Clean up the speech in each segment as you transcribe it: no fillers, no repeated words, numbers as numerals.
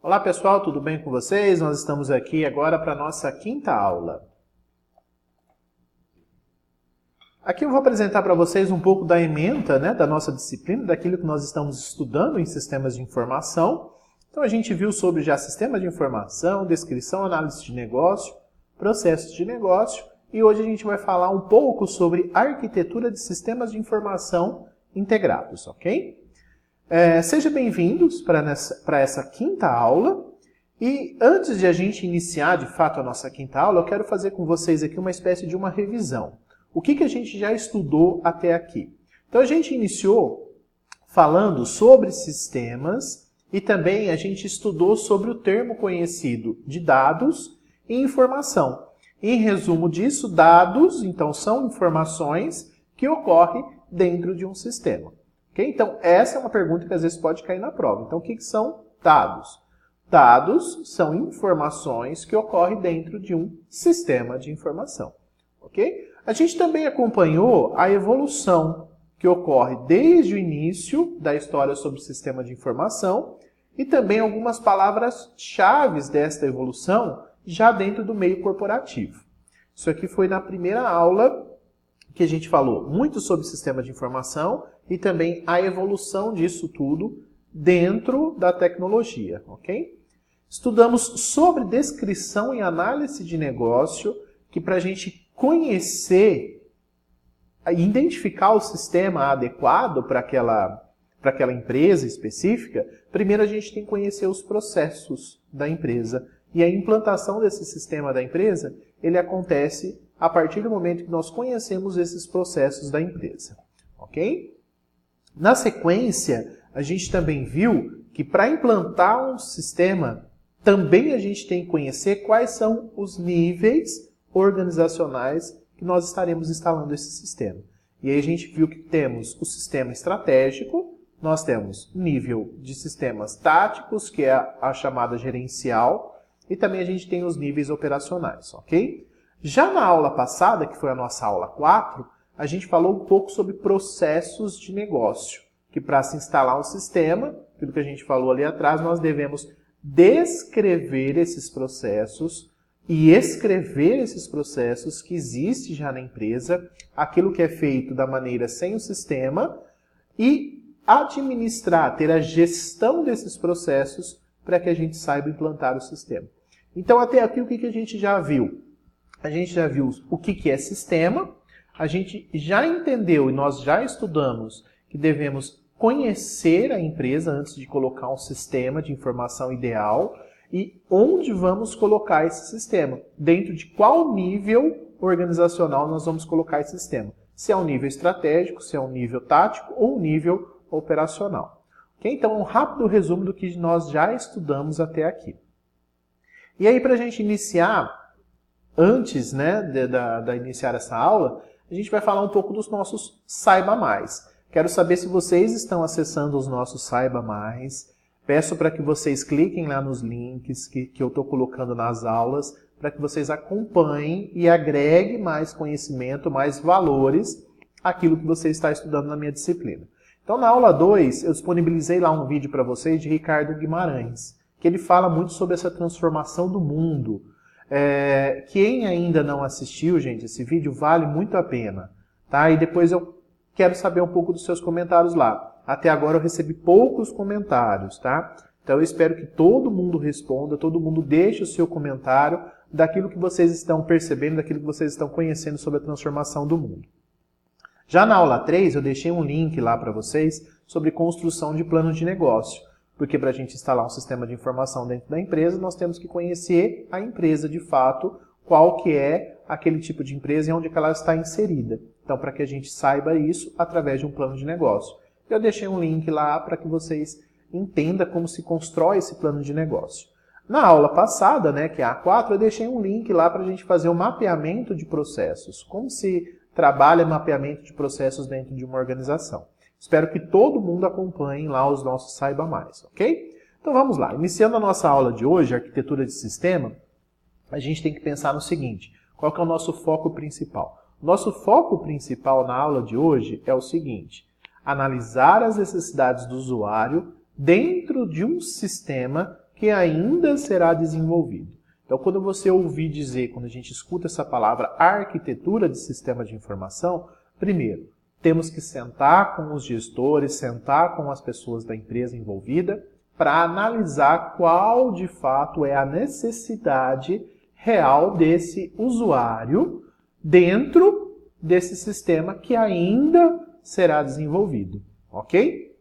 Olá pessoal, tudo bem com vocês? Nós estamos aqui agora para a nossa quinta aula. Aqui eu vou apresentar para vocês um pouco da ementa, da nossa disciplina, daquilo que nós estamos estudando em sistemas de informação. Então a gente viu sobre já sistema de informação, descrição, análise de negócio, processos de negócio e hoje a gente vai falar um pouco sobre arquitetura de sistemas de informação integrados, ok? Sejam bem-vindos para essa quinta aula e antes de a gente iniciar de fato a nossa quinta aula, eu quero fazer com vocês aqui uma espécie de uma revisão. O que a gente já estudou até aqui? Então a gente iniciou falando sobre sistemas e também a gente estudou sobre o termo conhecido de dados e informação. Em resumo disso, dados, então, são informações que ocorrem dentro de um sistema. Okay? Então, essa é uma pergunta que às vezes pode cair na prova. Então, o que são dados? Dados são informações que ocorrem dentro de um sistema de informação. Okay? A gente também acompanhou a evolução que ocorre desde o início da história sobre o sistema de informação e também algumas palavras-chave desta evolução já dentro do meio corporativo. Isso aqui foi na primeira aula que a gente falou muito sobre sistema de informação e também a evolução disso tudo dentro da tecnologia, ok? Estudamos sobre descrição e análise de negócio, que para a gente conhecer e identificar o sistema adequado para aquela empresa específica, primeiro a gente tem que conhecer os processos da empresa. E a implantação desse sistema da empresa, ele acontece a partir do momento que nós conhecemos esses processos da empresa. Ok? Na sequência, a gente também viu que para implantar um sistema, também a gente tem que conhecer quais são os níveis organizacionais que nós estaremos instalando esse sistema. E aí a gente viu que temos o sistema estratégico, nós temos nível de sistemas táticos, que é a chamada gerencial, e também a gente tem os níveis operacionais, ok? Já na aula passada, que foi a nossa aula 4, a gente falou um pouco sobre processos de negócio, que para se instalar um sistema, aquilo que a gente falou ali atrás, nós devemos descrever esses processos e escrever esses processos que existem já na empresa, aquilo que é feito da maneira sem o sistema e administrar, ter a gestão desses processos para que a gente saiba implantar o sistema. Então, até aqui, o que a gente já viu? A gente já viu o que é sistema, a gente já entendeu e nós já estudamos que devemos conhecer a empresa antes de colocar um sistema de informação ideal e onde vamos colocar esse sistema, dentro de qual nível organizacional nós vamos colocar esse sistema. Se é um nível estratégico, se é um nível tático ou um nível operacional. Okay? Então, um rápido resumo do que nós já estudamos até aqui. E aí, para a gente iniciar, antes de iniciar essa aula, a gente vai falar um pouco dos nossos Saiba Mais. Quero saber se vocês estão acessando os nossos Saiba Mais. Peço para que vocês cliquem lá nos links que eu estou colocando nas aulas, para que vocês acompanhem e agreguem mais conhecimento, mais valores àquilo que você está estudando na minha disciplina. Então, na aula 2, eu disponibilizei lá um vídeo para vocês de Ricardo Guimarães, que ele fala muito sobre essa transformação do mundo. Quem ainda não assistiu, gente, esse vídeo vale muito a pena. Tá? E depois eu quero saber um pouco dos seus comentários lá. Até agora eu recebi poucos comentários, tá? Então eu espero que todo mundo responda, todo mundo deixe o seu comentário daquilo que vocês estão percebendo, daquilo que vocês estão conhecendo sobre a transformação do mundo. Já na aula 3, eu deixei um link lá para vocês sobre construção de plano de negócio. Porque para a gente instalar um sistema de informação dentro da empresa, nós temos que conhecer a empresa de fato, qual que é aquele tipo de empresa e onde que ela está inserida. Então, para que a gente saiba isso através de um plano de negócio. Eu deixei um link lá para que vocês entendam como se constrói esse plano de negócio. Na aula passada, que é a 4, eu deixei um link lá para a gente fazer o mapeamento de processos. Como se trabalha mapeamento de processos dentro de uma organização. Espero que todo mundo acompanhe lá os nossos Saiba Mais, ok? Então vamos lá. Iniciando a nossa aula de hoje, arquitetura de sistema, a gente tem que pensar no seguinte. Qual que é o nosso foco principal? O nosso foco principal na aula de hoje é o seguinte. Analisar as necessidades do usuário dentro de um sistema que ainda será desenvolvido. Então, quando você ouvir dizer, quando a gente escuta essa palavra arquitetura de sistema de informação, primeiro, temos que sentar com os gestores, sentar com as pessoas da empresa envolvida para analisar qual de fato é a necessidade real desse usuário dentro desse sistema que ainda será desenvolvido, ok?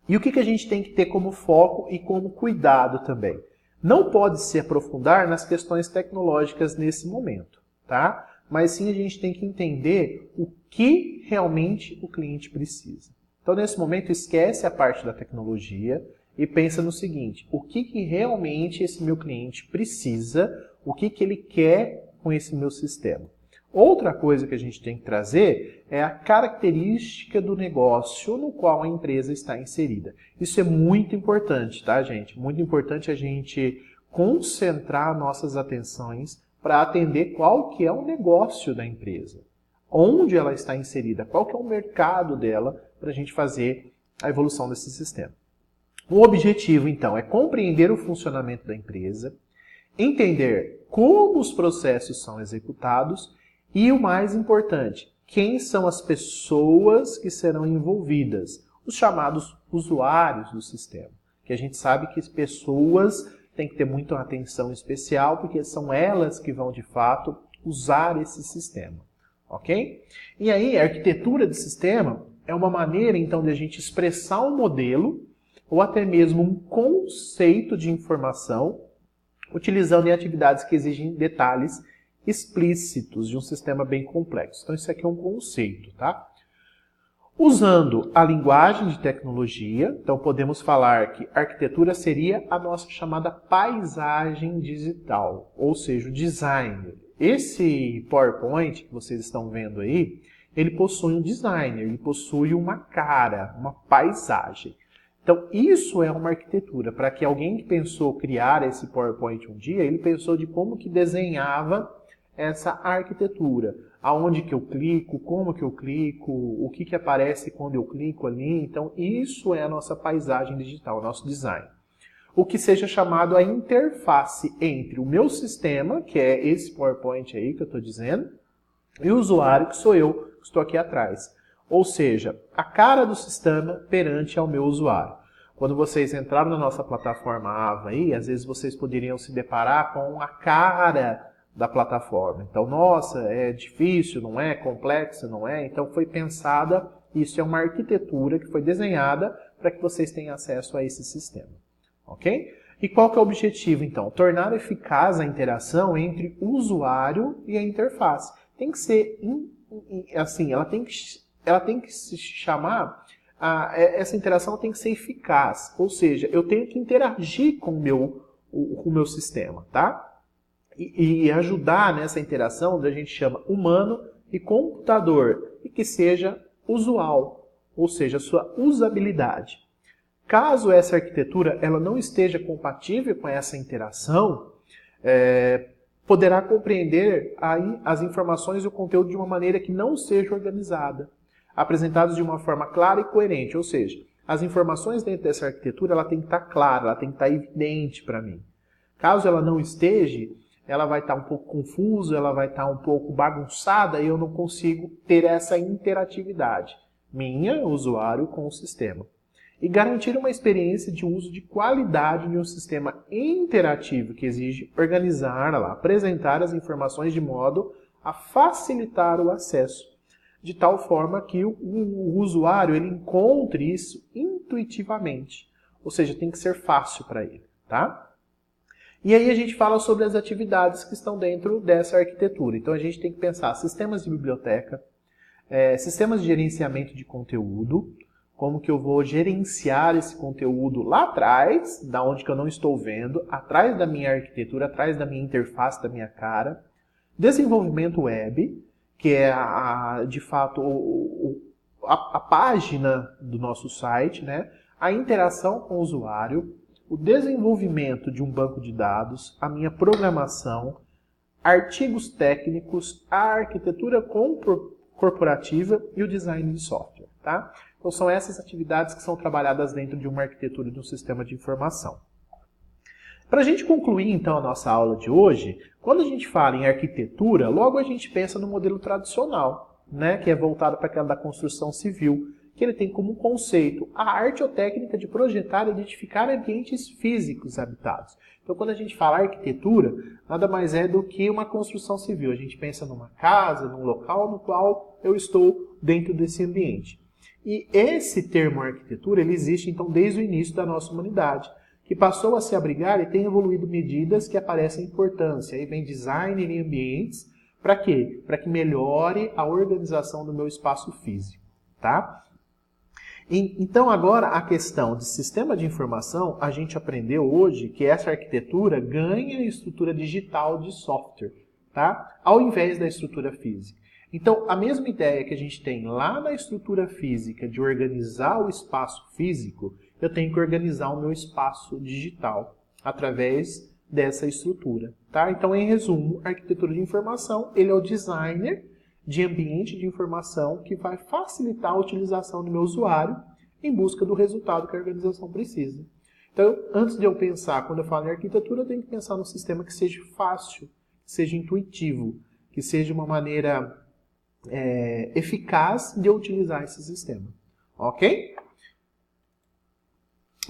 E o que a gente tem que ter como foco e como cuidado também? Não pode se aprofundar nas questões tecnológicas nesse momento, tá? Mas sim a gente tem que entender o que realmente o cliente precisa. Então, nesse momento, esquece a parte da tecnologia e pensa no seguinte, o que realmente esse meu cliente precisa, o que ele quer com esse meu sistema. Outra coisa que a gente tem que trazer é a característica do negócio no qual a empresa está inserida. Isso é muito importante, tá, gente? Muito importante a gente concentrar nossas atenções para atender qual que é o negócio da empresa. Onde ela está inserida, qual que é o mercado dela para a gente fazer a evolução desse sistema. O objetivo, então, é compreender o funcionamento da empresa, entender como os processos são executados e, o mais importante, quem são as pessoas que serão envolvidas, os chamados usuários do sistema. Que a gente sabe que as pessoas têm que ter muita atenção especial, porque são elas que vão, de fato, usar esse sistema. Ok? E aí, a arquitetura de sistema é uma maneira, então, de a gente expressar um modelo ou até mesmo um conceito de informação, utilizando em atividades que exigem detalhes explícitos de um sistema bem complexo. Então, isso aqui é um conceito, tá? Usando a linguagem de tecnologia, então podemos falar que arquitetura seria a nossa chamada paisagem digital, ou seja, o design. Esse PowerPoint que vocês estão vendo aí, ele possui um designer, ele possui uma cara, uma paisagem. Então, isso é uma arquitetura. Para que alguém que pensou criar esse PowerPoint um dia, ele pensou de como que desenhava essa arquitetura. Aonde que eu clico, como que eu clico, o que aparece quando eu clico ali. Então, isso é a nossa paisagem digital, o nosso design. O que seja chamado a interface entre o meu sistema, que é esse PowerPoint aí que eu estou dizendo, e o usuário, que sou eu, que estou aqui atrás. Ou seja, a cara do sistema perante ao meu usuário. Quando vocês entraram na nossa plataforma Ava aí, às vezes vocês poderiam se deparar com a cara da plataforma. Então, nossa, é difícil, não é? Complexa, não é? Então, foi pensada, isso é uma arquitetura que foi desenhada para que vocês tenham acesso a esse sistema. Ok? E qual que é o objetivo, então? Tornar eficaz a interação entre o usuário e a interface. Tem que ser, assim, ela tem que se chamar, essa interação tem que ser eficaz. Ou seja, eu tenho que interagir com o meu sistema, tá? E ajudar nessa interação, a gente chama humano e computador, e que seja usual, ou seja, a sua usabilidade. Caso essa arquitetura ela não esteja compatível com essa interação, poderá compreender aí as informações e o conteúdo de uma maneira que não seja organizada, apresentados de uma forma clara e coerente, ou seja, as informações dentro dessa arquitetura ela tem que estar clara, ela tem que estar evidente para mim. Caso ela não esteja, ela vai estar um pouco confusa, ela vai estar um pouco bagunçada e eu não consigo ter essa interatividade minha, usuário, com o sistema. E garantir uma experiência de uso de qualidade de um sistema interativo que exige organizar, apresentar as informações de modo a facilitar o acesso, de tal forma que o usuário ele encontre isso intuitivamente, ou seja, tem que ser fácil para ele, tá? E aí a gente fala sobre as atividades que estão dentro dessa arquitetura. Então a gente tem que pensar sistemas de biblioteca, sistemas de gerenciamento de conteúdo, como que eu vou gerenciar esse conteúdo lá atrás, da onde que eu não estou vendo, atrás da minha arquitetura, atrás da minha interface, da minha cara. Desenvolvimento web, que é de fato a página do nosso site, né? A interação com o usuário, o desenvolvimento de um banco de dados, a minha programação, artigos técnicos, a arquitetura corporativa e o design de software, tá? Então são essas atividades que são trabalhadas dentro de uma arquitetura de um sistema de informação. Para a gente concluir, então, a nossa aula de hoje, quando a gente fala em arquitetura, logo a gente pensa no modelo tradicional, né, que é voltado para aquela da construção civil, que ele tem como conceito a arte ou técnica de projetar e edificar ambientes físicos habitados. Então, quando a gente fala arquitetura, nada mais é do que uma construção civil. A gente pensa numa casa, num local no qual eu estou dentro desse ambiente. E esse termo arquitetura, ele existe, então, desde o início da nossa humanidade, que passou a se abrigar e tem evoluído medidas que aparecem a importância. Aí vem design em ambientes, para quê? Para que melhore a organização do meu espaço físico, tá? Então agora a questão de sistema de informação, a gente aprendeu hoje que essa arquitetura ganha estrutura digital de software, tá? Ao invés da estrutura física. Então a mesma ideia que a gente tem lá na estrutura física de organizar o espaço físico, eu tenho que organizar o meu espaço digital através dessa estrutura, tá? Então, em resumo, a arquitetura de informação, ele é o designer de ambiente de informação que vai facilitar a utilização do meu usuário em busca do resultado que a organização precisa. Então, antes de eu pensar, quando eu falo em arquitetura, eu tenho que pensar num sistema que seja fácil, que seja intuitivo, que seja uma maneira eficaz de eu utilizar esse sistema, ok?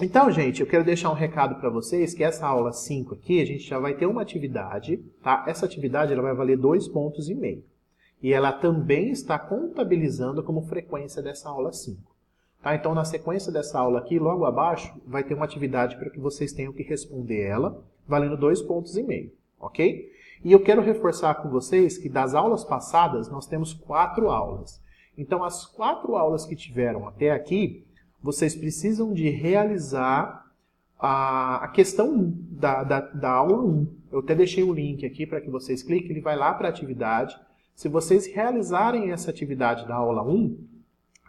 Então, gente, eu quero deixar um recado para vocês que essa aula 5 aqui, a gente já vai ter uma atividade, tá? Essa atividade ela vai valer 2,5 pontos. E ela também está contabilizando como frequência dessa aula 5. Tá? Então, na sequência dessa aula aqui, logo abaixo, vai ter uma atividade para que vocês tenham que responder ela, valendo 2,5 pontos, ok? E eu quero reforçar com vocês que das aulas passadas, nós temos 4 aulas. Então, as 4 aulas que tiveram até aqui, vocês precisam de realizar a questão 1 da aula 1. Eu até deixei o link aqui para que vocês cliquem, ele vai lá para a atividade. Se vocês realizarem essa atividade da aula 1,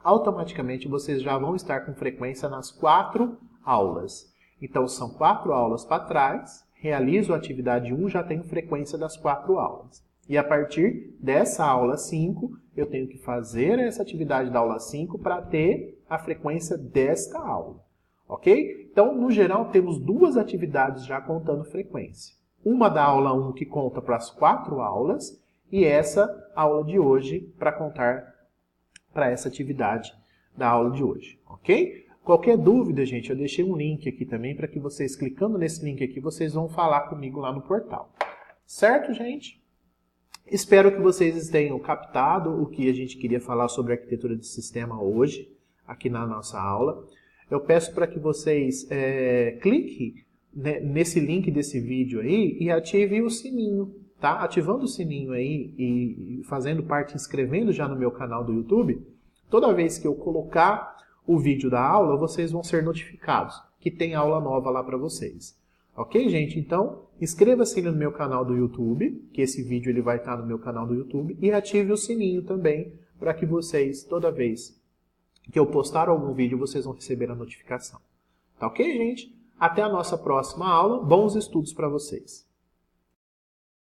automaticamente vocês já vão estar com frequência nas 4 aulas. Então, são 4 aulas para trás, realizo a atividade 1, já tenho frequência das 4 aulas. E a partir dessa aula 5, eu tenho que fazer essa atividade da aula 5 para ter a frequência desta aula. Ok? Então, no geral, temos 2 atividades já contando frequência. Uma da aula 1 que conta para as 4 aulas e essa aula de hoje para contar para essa atividade da aula de hoje. Ok? Qualquer dúvida, gente, eu deixei um link aqui também para que vocês, clicando nesse link aqui, vocês vão falar comigo lá no portal. Certo, gente? Espero que vocês tenham captado o que a gente queria falar sobre arquitetura de sistema hoje, aqui na nossa aula. Eu peço para que vocês cliquem nesse link desse vídeo aí e ativem o sininho, tá? Ativando o sininho aí e fazendo parte, inscrevendo já no meu canal do YouTube, toda vez que eu colocar o vídeo da aula, vocês vão ser notificados que tem aula nova lá para vocês. Ok, gente? Então, inscreva-se no meu canal do YouTube, que esse vídeo ele vai estar no meu canal do YouTube, e ative o sininho também, para que vocês, toda vez que eu postar algum vídeo, vocês vão receber a notificação. Tá ok, gente? Até a nossa próxima aula. Bons estudos para vocês!